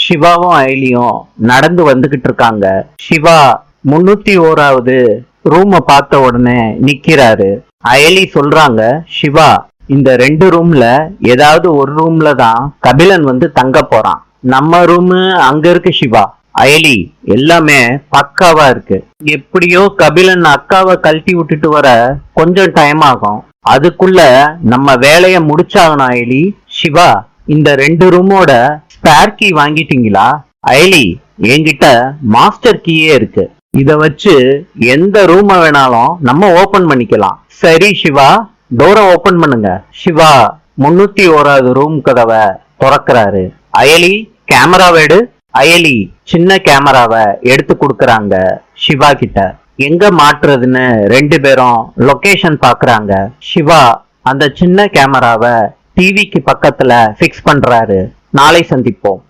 சிவாவும் அயலியும் நடந்து வந்துகிட்டு இருக்காங்க. சிவா 301வது ரூம பார்த்த உடனே நிக்கிறாரு. அயலி சொல்றாங்க, சிவா இந்த 2 ரூம்ல ஏதாவது ஒரு ரூம்ல தான் கபிலன் வந்து தங்க போறான். நம்ம ரூமு அங்க இருக்கு சிவா. அயலி எல்லாமே பக்காவா இருக்கு. எப்படியோ கபிலன் அக்காவை கழட்டி விட்டுட்டு வர கொஞ்சம் டைம் ஆகும். அதுக்குள்ள நம்ம வேலைய முடிச்சாகணும் அயலி. சிவா இந்த 2 ரூமோட ஸ்பேர் கீ வாங்கிட்டீங்களா? அயலி என்கிட்ட மாஸ்டர் கீயே இருக்கு. இத வச்சு எந்த ரூம வேணாலும் நம்ம ஓபன் பண்ணிக்கலாம். சரி சிவா, டோரை ஓபன் பண்ணுங்க. சிவா 301வது ரூம் கதவை திறக்கிறாரு. அயலி கேமராவை எடு. அயலி சின்ன கேமராவை எடுத்து கொடுக்கறாங்க சிவா கிட்ட. எங்க மாற்றுறதுன்னு 2 பேரும் லொகேஷன் பாக்குறாங்க. சிவா அந்த சின்ன கேமராவை டிவிக்கு பக்கத்துல பிக்ஸ் பண்றாரு. நாளை சந்திப்போம்.